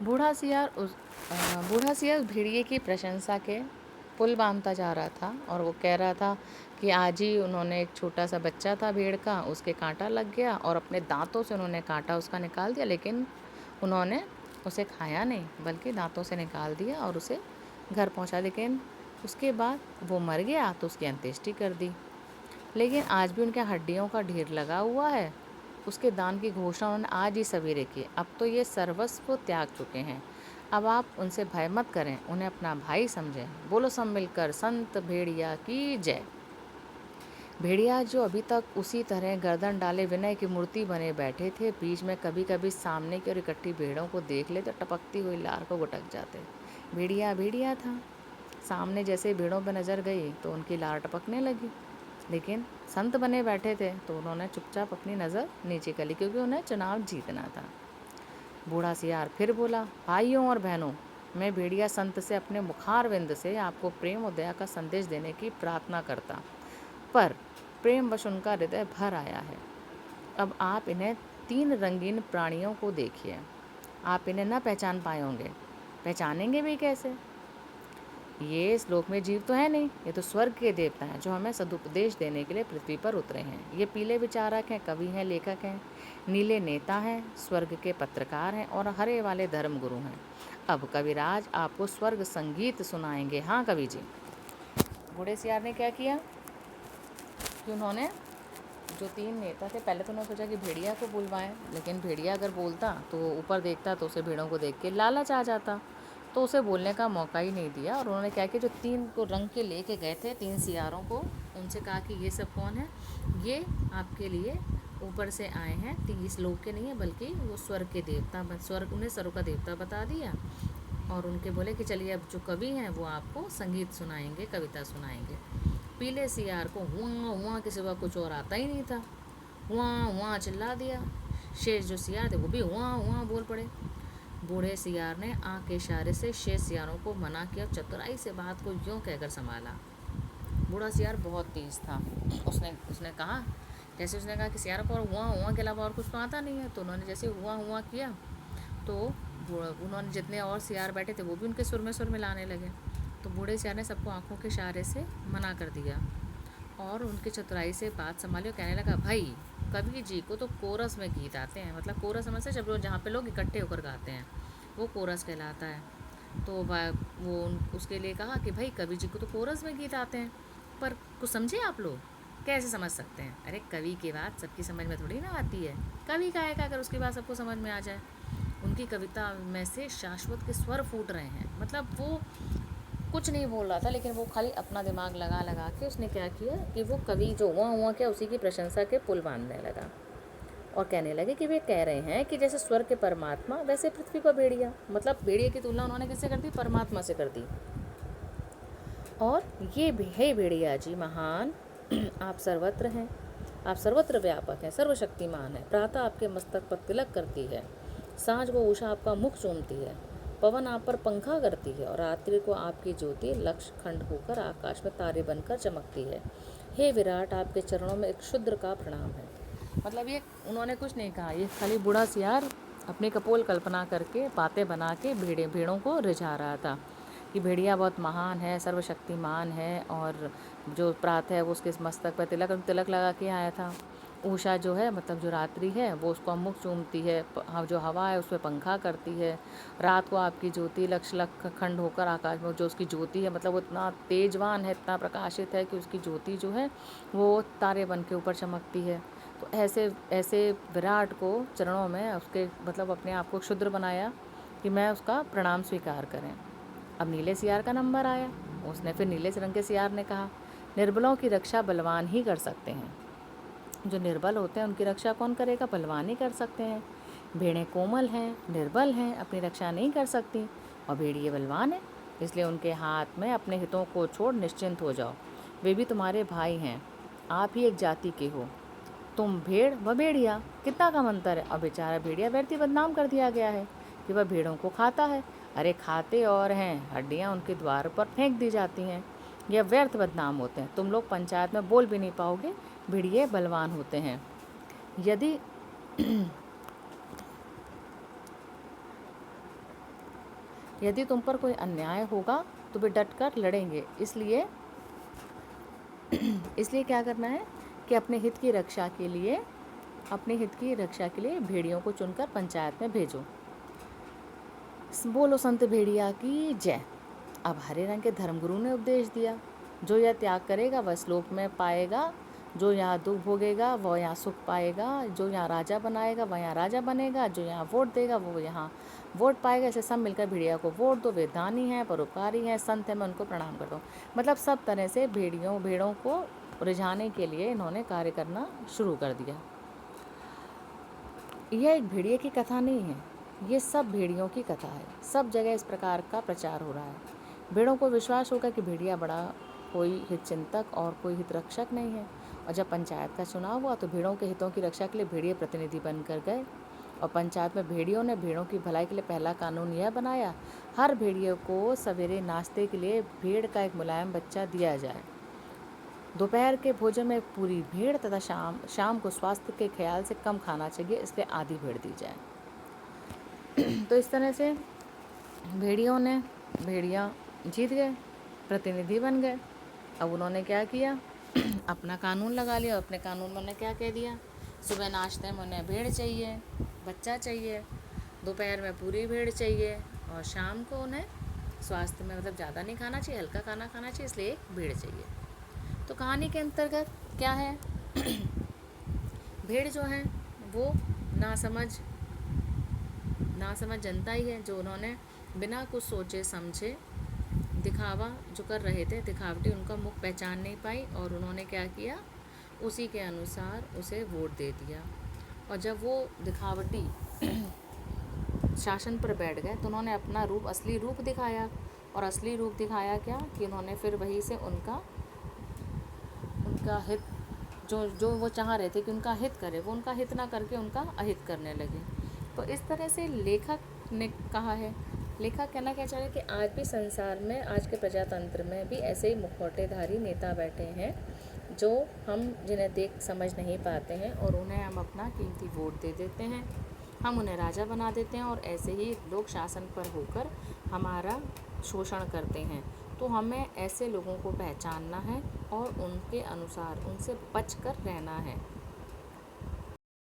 बूढ़ा सियार उस भेड़िए की प्रशंसा के पुल बांधता जा रहा था और वो कह रहा था कि आज ही उन्होंने एक छोटा सा बच्चा था भेड़ का, उसके कांटा लग गया और अपने दांतों से उन्होंने कांटा उसका निकाल दिया, लेकिन उन्होंने उसे खाया नहीं बल्कि दांतों से निकाल दिया और उसे घर पहुंचा। लेकिन उसके बाद वो मर गया तो उसकी अंत्येष्टि कर दी। लेकिन आज भी उनके हड्डियों का ढेर लगा हुआ है। उसके दान की घोषणा उन्होंने आज ही सवेरे की। अब तो ये सर्वस्व त्याग चुके हैं। अब आप उनसे भय मत करें, उन्हें अपना भाई समझें। बोलो सब मिलकर, संत भेड़िया की जय। भेड़िया जो अभी तक उसी तरह गर्दन डाले विनय की मूर्ति बने बैठे थे, बीच में कभी कभी सामने की ओर इकट्ठी भेड़ों को देख ले तो टपकती हुई लार को गुटक जाते। भेड़िया भेड़िया था, सामने जैसे भेड़ों पर नज़र गई तो उनकी लार टपकने लगी। लेकिन संत बने बैठे थे तो उन्होंने चुपचाप अपनी नज़र नीचे कर ली, क्योंकि उन्हें चुनाव जीतना था। बूढ़ा सियार फिर बोला, भाइयों और बहनों, मैं भेड़िया संत से अपने मुखारविंद से आपको प्रेम और दया का संदेश देने की प्रार्थना करता, पर प्रेमवश उनका हृदय भर आया है। अब आप इन्हें 3 रंगीन प्राणियों को देखिए। आप इन्हें न पहचान पाए होंगे, पहचानेंगे भी कैसे? ये इस लोक में जीव तो है नहीं, ये तो स्वर्ग के देवता हैं जो हमें सदुपदेश देने के लिए पृथ्वी पर उतरे हैं। ये पीले विचारक हैं, कवि हैं, लेखक हैं, नीले नेता हैं, स्वर्ग के पत्रकार हैं और हरे वाले धर्म गुरु हैं। अब कविराज आपको स्वर्ग संगीत सुनाएंगे। हाँ कवि जी। बूढ़े सियार ने क्या किया कि उन्होंने जो 3 नेता थे, पहले तो उन्होंने सोचा कि भेड़िया को बुलवाएं, लेकिन भेड़िया अगर बोलता तो ऊपर देखता तो उसे भेड़ों को देख के लालच आ जाता, तो उसे बोलने का मौका ही नहीं दिया। और उन्होंने क्या किया, जो 3 को रंग के लेके गए थे, 3 सियारों को, उनसे कहा कि ये सब कौन है, ये आपके लिए ऊपर से आए हैं, इस लोक के नहीं है बल्कि वो स्वर्ग के देवता, स्वर्ग, उन्हें स्वर्ग का देवता बता दिया। और उनके बोले कि चलिए अब जो कवि हैं वो आपको संगीत सुनाएंगे, कविता सुनाएंगे। पीले सियार को हुआ हुआ के सिवा कुछ और आता ही नहीं था। हुआ हुआ चिल्ला दिया। शेष जो सियार थे वो भी हुआ हुआ बोल पड़े। बूढ़े सियार ने आँख के इशारे से शेष सियारों को मना किया, चतुराई से बात को यूँ कहकर संभाला। बूढ़ा सियार बहुत तेज था। उसने कहा, जैसे उसने कहा कि सियारों को और हुआ के अलावा और कुछ तो आता नहीं है, तो उन्होंने जैसे हुआ हुआ किया तो उन्होंने जितने और सियार बैठे थे वो भी उनके सुर में लाने लगे। तो बूढ़े सियार ने सबको आंखों के इशारे से मना कर दिया और उनकी चतुराई से बात संभाली और कहने लगा, भाई कवि जी को तो कोरस में गीत आते हैं। मतलब कोरस समझ से, जब जहाँ पे लोग इकट्ठे होकर गाते हैं वो कोरस कहलाता है। तो वो उसके लिए कहा कि भाई कवि जी को तो कोरस में गीत आते हैं, पर कुछ समझे आप लोग, कैसे समझ सकते हैं? अरे कवि की बात सबकी समझ में थोड़ी ना आती है। कवि गाएगा अगर उसकी बात सबको समझ में आ जाए। उनकी कविता में से शाश्वत के स्वर फूट रहे हैं। मतलब वो कुछ नहीं बोल रहा था, लेकिन वो खाली अपना दिमाग लगा लगा के उसने क्या किया कि वो कवि जो हुआ क्या उसी की प्रशंसा के पुल बांधने लगा और कहने लगे कि वे कह रहे हैं कि जैसे स्वर्ग के परमात्मा वैसे पृथ्वी पर भेड़िया। मतलब भेड़िया की तुलना उन्होंने किससे कर दी? परमात्मा से कर दी। और ये है भेड़िया जी महान, आप सर्वत्र हैं, आप सर्वत्र व्यापक हैं, सर्वशक्तिमान है। प्रातः आपके मस्तक पर तिलक करती है, सांझ को उषा आपका मुख चूमती है, पवन आप पर पंखा करती है और रात्रि को आपकी ज्योति लक्ष्य खंड होकर आकाश में तारे बनकर चमकती है। हे विराट, आपके चरणों में एक क्षुद्र का प्रणाम है। मतलब ये उन्होंने कुछ नहीं कहा, ये खाली बूढ़ा सियार अपनी कपोल कल्पना करके बातें बना के भेड़ों को रिझा रहा था कि भेड़िया बहुत महान है, सर्वशक्तिमान है और जो प्रातः है वो उसके मस्तक पर तिलक लगा के आया था। उषा जो है, मतलब जो रात्रि है, वो उसको मुख चूमती है, जो हवा है उस पर पंखा करती है। रात को आपकी ज्योति लक्ष खंड होकर आकाश में, जो उसकी ज्योति है मतलब वो इतना तेजवान है, इतना प्रकाशित है कि उसकी ज्योति जो है वो तारे बन के ऊपर चमकती है। तो ऐसे ऐसे विराट को चरणों में उसके मतलब अपने आप को क्षुद्र बनाया कि मैं उसका प्रणाम स्वीकार करें। अब नीले सियार का नंबर आया। उसने फिर नीले रंग के सियार ने कहा, निर्बलों की रक्षा बलवान ही कर सकते हैं। जो निर्बल होते हैं उनकी रक्षा कौन करेगा? बलवान ही कर सकते हैं। भेड़ें कोमल हैं, निर्बल हैं, अपनी रक्षा नहीं कर सकती, और भेड़िए बलवान हैं, इसलिए उनके हाथ में अपने हितों को छोड़ निश्चिंत हो जाओ। वे भी तुम्हारे भाई हैं, आप ही एक जाति के हो। तुम भेड़ व भेड़िया, कितना कम अंतर है। और बेचारा भेड़िया व्यर्थी बदनाम कर दिया गया है कि वह भेड़ों को खाता है। अरे खाते और हैं, हड्डियाँ उनके द्वार पर फेंक दी जाती हैं। यह व्यर्थ बदनाम होते हैं। तुम लोग पंचायत में बोल भी नहीं पाओगे, भेड़िए बलवान होते हैं। यदि यदि तुम पर कोई अन्याय होगा तो वे डट कर लड़ेंगे। इसलिए क्या करना है कि अपने हित की रक्षा के लिए भेड़ियों को चुनकर पंचायत में भेजो। बोलो संत भेड़िया की जय। अब हरे रंग के धर्मगुरु ने उपदेश दिया, जो यह त्याग करेगा वह श्लोक में पाएगा, जो यहाँ दुख भोगेगा वह यहाँ सुख पाएगा, जो यहाँ राजा बनाएगा वह यहाँ राजा बनेगा, जो यहाँ वोट देगा वो यहाँ वोट पाएगा। ऐसे सब मिलकर भेड़िया को वोट दो, वे दानी हैं, परोपकारी हैं, संत हैं, मैं उनको प्रणाम करता हूँ। मतलब सब तरह से भेड़ों को रिझाने के लिए इन्होंने कार्य करना शुरू कर दिया। यह एक भेड़िए की कथा नहीं है, ये सब भेड़ियों की कथा है। सब जगह इस प्रकार का प्रचार हो रहा है। भेड़ों को विश्वास होगा कि भेड़िया बड़ा कोई हितचिंतक और कोई हितरक्षक नहीं है। और जब पंचायत का चुनाव हुआ तो भेड़ों के हितों की रक्षा के लिए भेड़िए प्रतिनिधि बनकर गए। और पंचायत में भेड़ियों ने भेड़ों की भलाई के लिए पहला कानून यह बनाया, हर भेड़िए को सवेरे नाश्ते के लिए भेड़ का एक मुलायम बच्चा दिया जाए। दोपहर के भोजन में पूरी भेड़ तथा शाम को स्वास्थ्य के ख्याल से कम खाना चाहिए, इसलिए आधी भेड़ दी जाए। तो इस तरह से भेड़िया जीत गए, प्रतिनिधि बन गए। अब उन्होंने क्या किया, अपना कानून लगा लिया। अपने कानून में उन्होंने क्या कह दिया, सुबह नाश्ते में उन्हें भेड़ चाहिए, बच्चा चाहिए, दोपहर में पूरी भेड़ चाहिए, और शाम को उन्हें स्वास्थ्य में मतलब ज़्यादा नहीं खाना चाहिए, हल्का खाना खाना चाहिए, इसलिए एक भेड़ चाहिए। तो कहानी के अंतर्गत क्या है, भेड़ जो है वो नासमझ जनता ही है, जो उन्होंने बिना कुछ सोचे समझे दिखावा जो कर रहे थे, दिखावटी उनका मुख पहचान नहीं पाई, और उन्होंने क्या किया, उसी के अनुसार उसे वोट दे दिया। और जब वो दिखावटी शासन पर बैठ गए तो उन्होंने अपना असली रूप दिखाया। और असली रूप दिखाया क्या कि उन्होंने फिर वहीं से उनका हित जो वो चाह रहे थे कि उनका हित करे, वो उनका हित ना करके उनका अहित करने लगे। तो इस तरह से लेखक ने कहा है, लेखक कहना क्या चाह रहे हैं कि आज भी संसार में, आज के प्रजातंत्र में भी ऐसे ही मुखौटेधारी नेता बैठे हैं जो हम जिन्हें देख समझ नहीं पाते हैं, और उन्हें हम अपना कीमती वोट दे देते हैं, हम उन्हें राजा बना देते हैं, और ऐसे ही लोग शासन पर होकर हमारा शोषण करते हैं। तो हमें ऐसे लोगों को पहचानना है और उनके अनुसार उनसे बचकर रहना है।